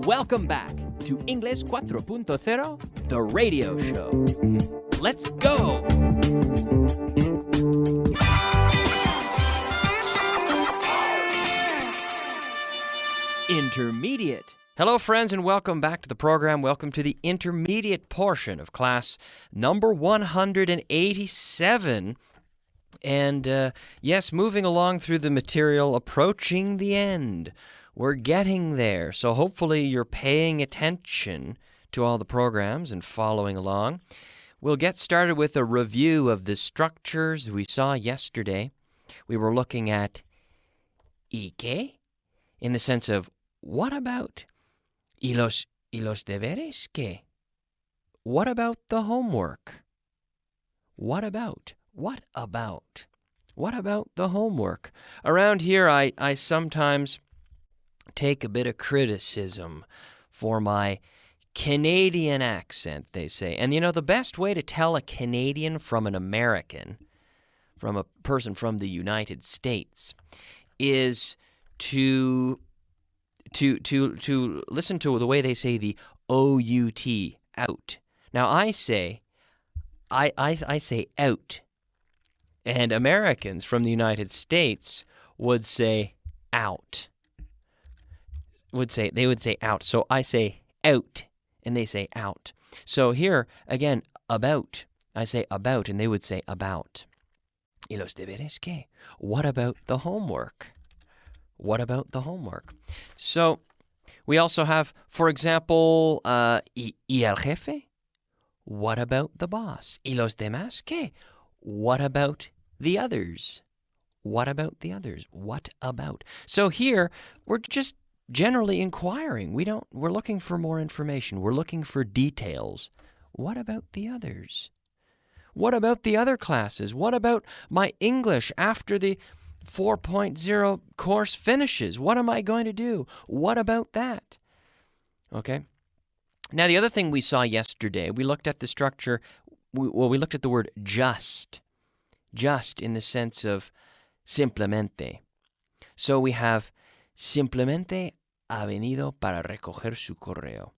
Welcome back to Inglés 4.0, the radio show. Let's go! Intermediate. Hello, friends, and welcome back to the program. Welcome to the intermediate portion of class number 187. And yes, moving along through the material, approaching the end. We're getting there, so hopefully you're paying attention to all the programs and following along. We'll get started with a review of the structures we saw yesterday. We were looking at ¿y qué? In the sense of what about? ¿Y los deberes qué? What about the homework? What about? What about? What about the homework? Around here, I sometimes take a bit of criticism for my Canadian accent, they say. And you know, the best way to tell a Canadian from an American, from a person from the United States, is to listen to the way they say the O-U-T, out. Now, I say out. And Americans from the United States would say out. They would say out. So I say out, and they say out. So here, again, about. I say about, and they would say about. ¿Y los deberes qué? What about the homework? What about the homework? So we also have, for example, ¿y el jefe? What about the boss? ¿Y los demás qué? What about the others? What about the others? What about? So here, we're just generally inquiring. We're looking for more information. We're looking for details. What about the others? What about the other classes? What about my English after the 4.0 course finishes? What am I going to do? What about that? Okay. Now, the other thing we saw yesterday, we looked at the structure, we looked at the word just in the sense of simplemente. So we have simplemente ha venido para recoger su correo.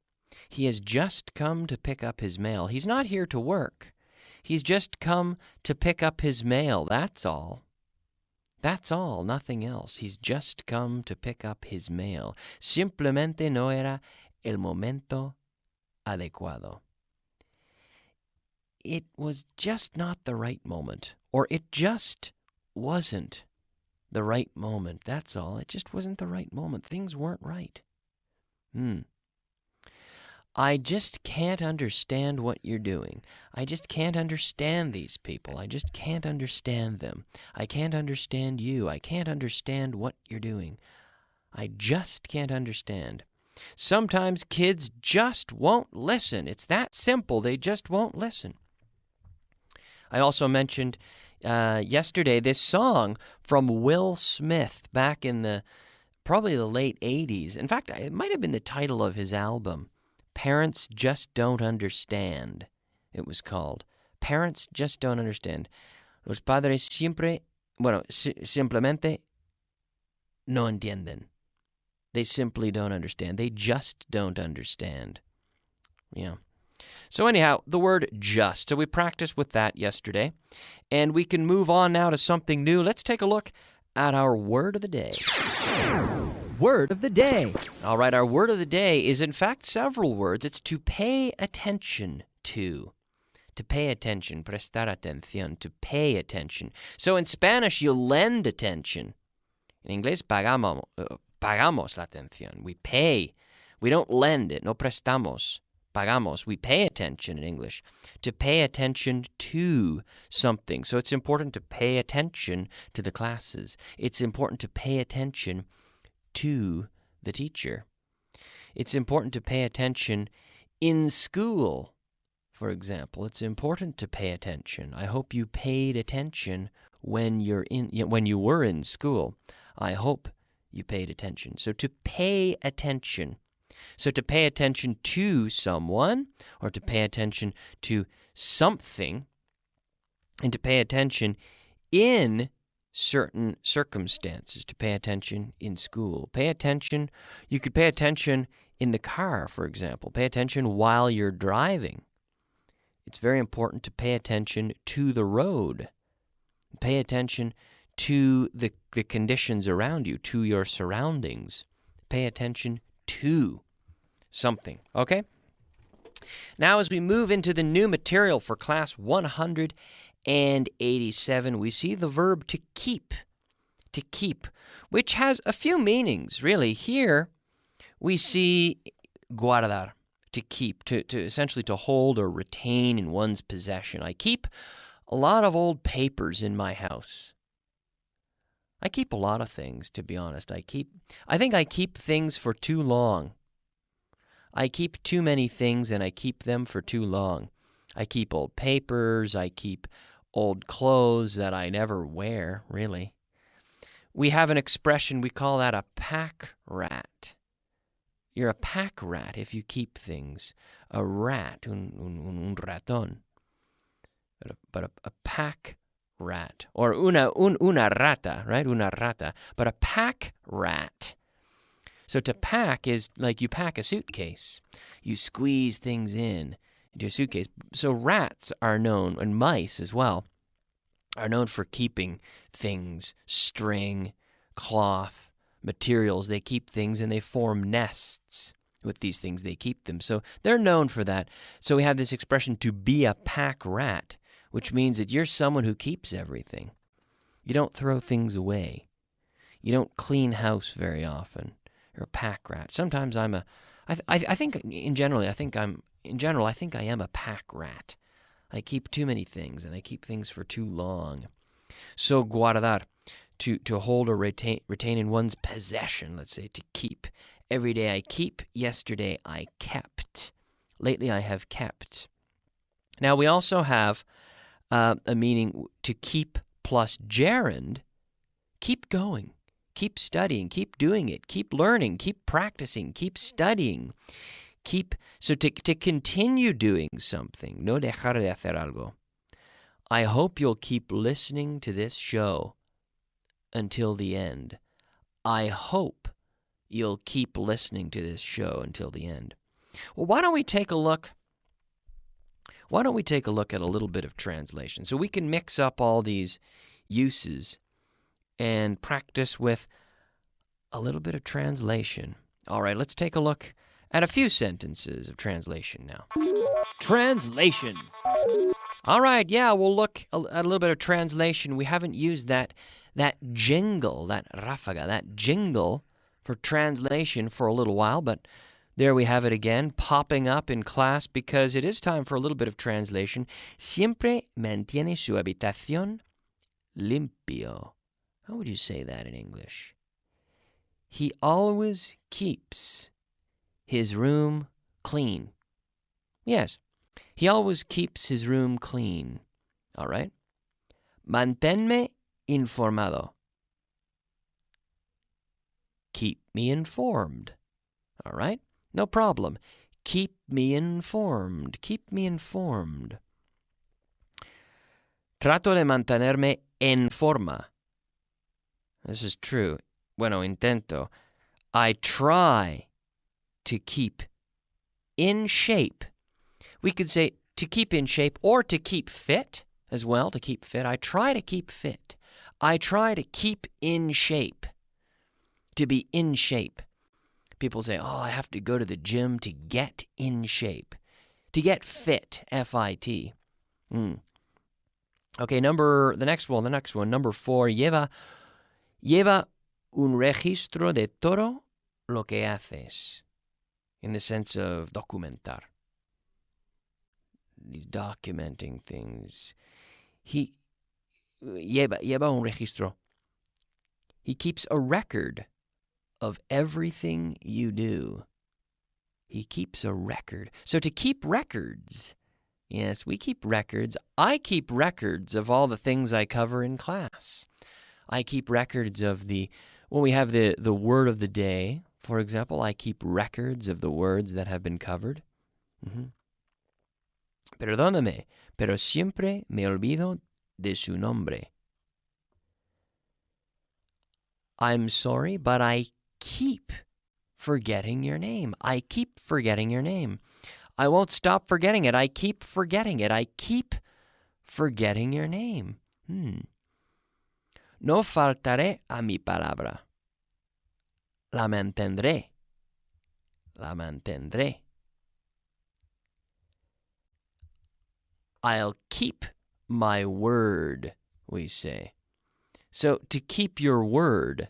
He has just come to pick up his mail. He's not here to work. He's just come to pick up his mail. That's all. That's all, nothing else. He's just come to pick up his mail. Simplemente no era el momento adecuado. It was just not the right moment, or it just wasn't the right moment. That's all. It just wasn't the right moment. Things weren't right. I just can't understand what you're doing. I just can't understand these people. I just can't understand them. I can't understand you. I can't understand what you're doing. I just can't understand. Sometimes kids just won't listen. It's that simple. They just won't listen. I also mentioned yesterday this song from Will Smith back in probably the late 80s. In fact, it might have been the title of his album. Parents Just Don't Understand, it was called. Parents Just Don't Understand. Los padres simplemente no entienden. They simply don't understand. They just don't understand. Yeah. So anyhow, the word just. So we practiced with that yesterday. And we can move on now to something new. Let's take a look at our word of the day. Word of the day. All right, our word of the day is in fact several words. It's to pay attention to. To pay attention, prestar atención, to pay attention. So in Spanish, you lend attention. In English, pagamos la atención. We pay. We don't lend it. No prestamos. Pagamos. We pay attention in English. To pay attention to something. So it's important to pay attention to the classes. It's important to pay attention to the teacher. It's important to pay attention in school, for example. It's important to pay attention. I hope you paid attention when you were in school. I hope you paid attention. So to pay attention. So to pay attention to someone, or to pay attention to something, and to pay attention in certain circumstances, to pay attention in school. Pay attention. You could pay attention in the car, for example. Pay attention while you're driving. It's very important to pay attention to the road. Pay attention to the conditions around you, to your surroundings. Pay attention to something, okay? Now, as we move into the new material for class 187, we see the verb to keep, which has a few meanings, really. Here, we see guardar, to keep, to essentially to hold or retain in one's possession. I keep a lot of old papers in my house. I keep a lot of things, to be honest. I think I keep things for too long. I keep too many things, and I keep them for too long. I keep old papers. I keep old clothes that I never wear, really. We have an expression, we call that a pack rat. You're a pack rat if you keep things. A rat, un ratón. But a pack rat, or una rata, right? Una rata, but a pack rat. So to pack is like you pack a suitcase. You squeeze things into a suitcase. So rats are known, and mice as well, are known for keeping things, string, cloth, materials. They keep things and they form nests with these things. They keep them. So they're known for that. So we have this expression, to be a pack rat, which means that you're someone who keeps everything. You don't throw things away. You don't clean house very often. You're a pack rat. Sometimes I think I am a pack rat. I keep too many things, and I keep things for too long. So guardar, to hold or retain in one's possession, let's say, to keep. Every day I keep, yesterday I kept. Lately I have kept. Now we also have a meaning to keep plus gerund, keep going, keep studying, keep doing it, keep learning, keep practicing, keep studying, so to continue doing something, no dejar de hacer algo. I hope you'll keep listening to this show until the end. I hope you'll keep listening to this show until the end. Well, why don't we take a look at a little bit of translation? So we can mix up all these uses and practice with a little bit of translation. All right, let's take a look at a few sentences of translation now. Translation. All right, yeah, we'll look at a little bit of translation. We haven't used that jingle, that ráfaga, that jingle for translation for a little while, but there we have it again, popping up in class because it is time for a little bit of translation. Siempre mantiene su habitación limpio. How would you say that in English? He always keeps his room clean. Yes, he always keeps his room clean. All right? Manténme informado. Keep me informed. All right? No problem. Keep me informed. Keep me informed. Trato de mantenerme en forma. This is true. Bueno, intento. I try to keep in shape. We could say to keep in shape or to keep fit as well, to keep fit. I try to keep fit. I try to keep in shape. To be in shape. People say, I have to go to the gym to get in shape. To get fit, F-I-T. Okay, the next one, number 4. Lleva un registro de todo lo que haces. In the sense of documentar. He's documenting things. He lleva un registro. He keeps a record of everything you do. He keeps a record. So to keep records, yes, we keep records. I keep records of all the things I cover in class. I keep records of when we have the word of the day, for example, I keep records of the words that have been covered. Perdóname, pero siempre me olvido de su nombre. I'm sorry, but I keep forgetting your name. I keep forgetting your name. I won't stop forgetting it. I keep forgetting it. I keep forgetting your name. No faltaré a mi palabra. La mantendré. La mantendré. I'll keep my word, we say. So to keep your word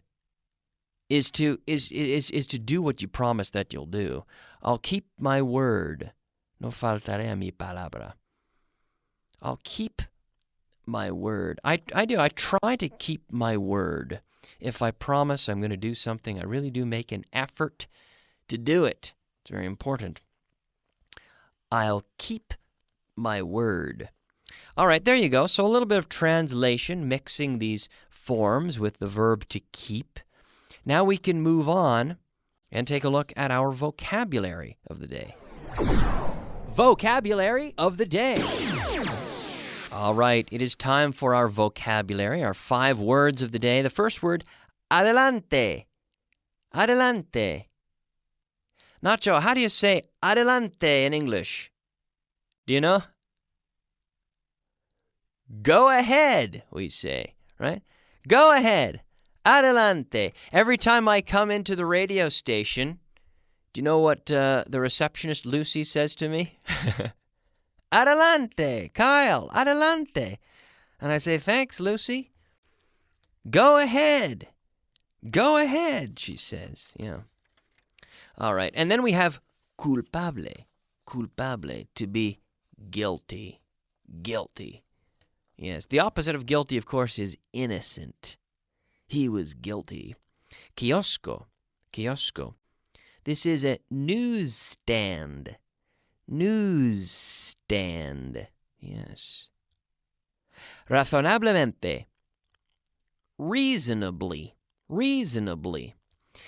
is to do what you promise that you'll do. I'll keep my word. No faltaré a mi palabra. I'll keep my word. I do. I try to keep my word. If I promise I'm going to do something, I really do make an effort to do it. It's very important. I'll keep my word. All right, there you go. So a little bit of translation, mixing these forms with the verb to keep. Now we can move on and take a look at our vocabulary of the day. Vocabulary of the day. All right, it is time for our vocabulary, our 5 words of the day. The first word, adelante. Adelante. Nacho, how do you say adelante in English? Do you know? Go ahead, we say, right? Go ahead. Adelante. Every time I come into the radio station, do you know what the receptionist Lucy says to me? Adelante, Kyle, adelante. And I say, thanks, Lucy. Go ahead. Go ahead, she says. Yeah. All right. And then we have culpable. Culpable, to be guilty. Guilty. Yes. The opposite of guilty, of course, is innocent. He was guilty. Kiosco. Kiosco. This is a newsstand. Newsstand. Yes. Razonablemente. Reasonably. Reasonably.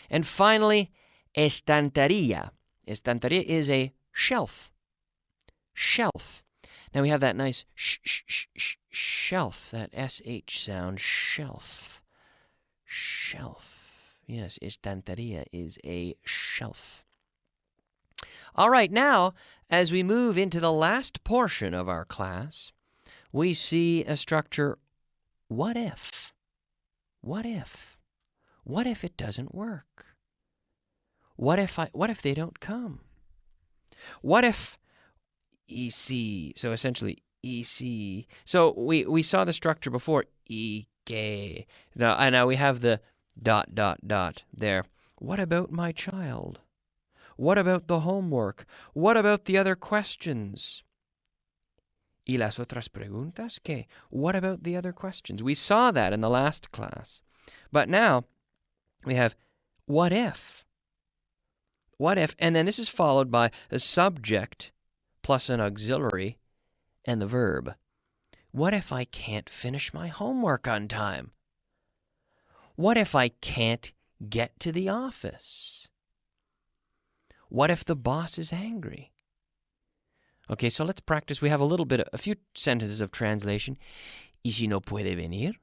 And finally, estantería. Estantería is a shelf. Shelf. Now we have that nice shelf, that SH sound, shelf. Shelf. Yes, estantería is a shelf. All right, now, as we move into the last portion of our class, we see a structure, what if? What if? What if it doesn't work? What if they don't come? What if y si? So essentially, y si. So we saw the structure before, y que. Now we have the ... there. What about my child? What about the homework? What about the other questions? ¿Y las otras preguntas qué? What about the other questions? We saw that in the last class. But now we have what if? What if? And then this is followed by the subject plus an auxiliary and the verb. What if I can't finish my homework on time? What if I can't get to the office? What if the boss is angry? Okay, so let's practice. We have a few sentences of translation. ¿Y si no puede venir?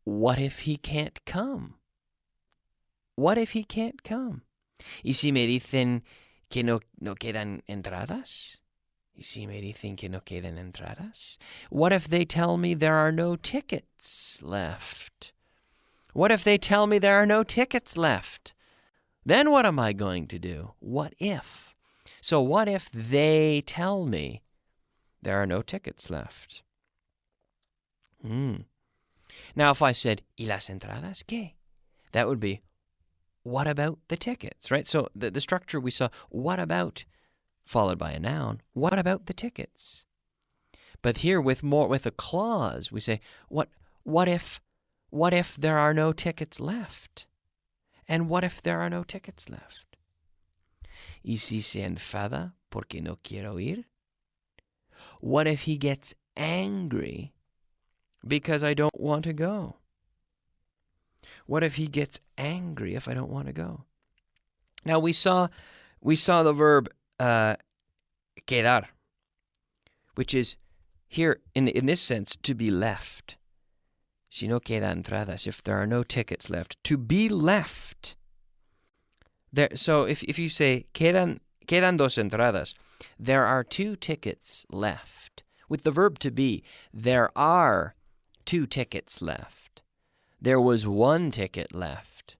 What if he can't come? What if he can't come? ¿Y si me dicen que no quedan entradas? ¿Y si me dicen que no quedan entradas? What if they tell me there are no tickets left? What if they tell me there are no tickets left? Then what am I going to do? What if? So what if they tell me there are no tickets left? Now if I said, ¿y las entradas qué? That would be, what about the tickets, right? So the structure we saw, what about, followed by a noun, what about the tickets? But here with a clause, we say, what if there are no tickets left? And what if there are no tickets left? ¿Y si se enfada porque no quiero ir? What if he gets angry because I don't want to go? What if he gets angry if I don't want to go? Now we saw the verb quedar, which is here in this sense to be left. Si no queda entradas, if there are no tickets left, to be left. So if you say, quedan dos entradas, there are 2 tickets left. With the verb to be, there are 2 tickets left. There was 1 ticket left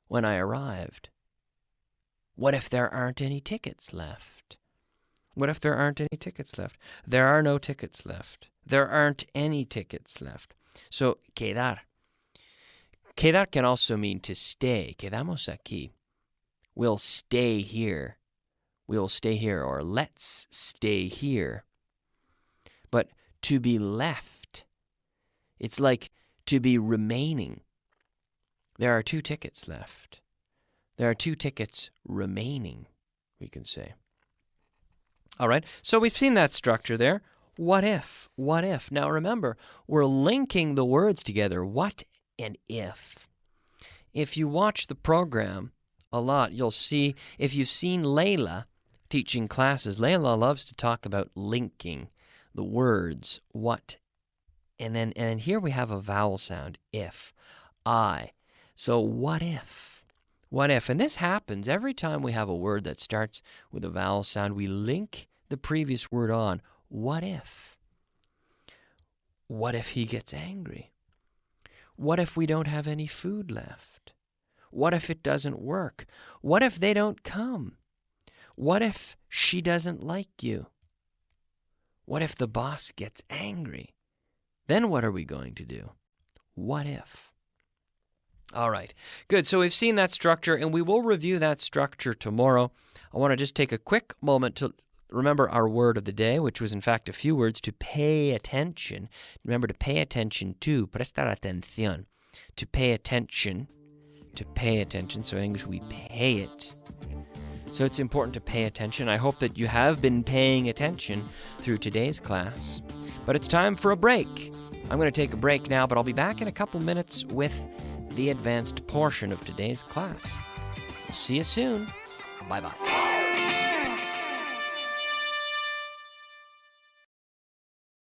when I arrived. What if there aren't any tickets left? What if there aren't any tickets left? There are no tickets left. There aren't any tickets left. So, quedar. Quedar can also mean to stay. Quedamos aquí. We'll stay here. We'll stay here, or let's stay here. But to be left, it's like to be remaining. There are 2 tickets left. There are 2 tickets remaining, we can say. All right, so we've seen that structure there. What if? What if? Now remember, we're linking the words together, what and if. If you watch the program a lot, you'll see, if you've seen Layla teaching classes, Layla loves to talk about linking the words, what, and then here we have a vowel sound, if, I. So what if? What if? And this happens every time we have a word that starts with a vowel sound, we link the previous word on. What if? What if he gets angry? What if we don't have any food left? What if it doesn't work? What if they don't come? What if she doesn't like you? What if the boss gets angry? Then what are we going to do? What if? All right, good. So we've seen that structure, and we will review that structure tomorrow. I want to just take a quick moment to remember our word of the day, which was in fact a few words, to pay attention. Remember to pay attention to, prestar atención, to pay attention, so in English we pay it. So it's important to pay attention. I hope that you have been paying attention through today's class. But it's time for a break. I'm going to take a break now, but I'll be back in a couple minutes with the advanced portion of today's class. We'll see you soon. Bye-bye.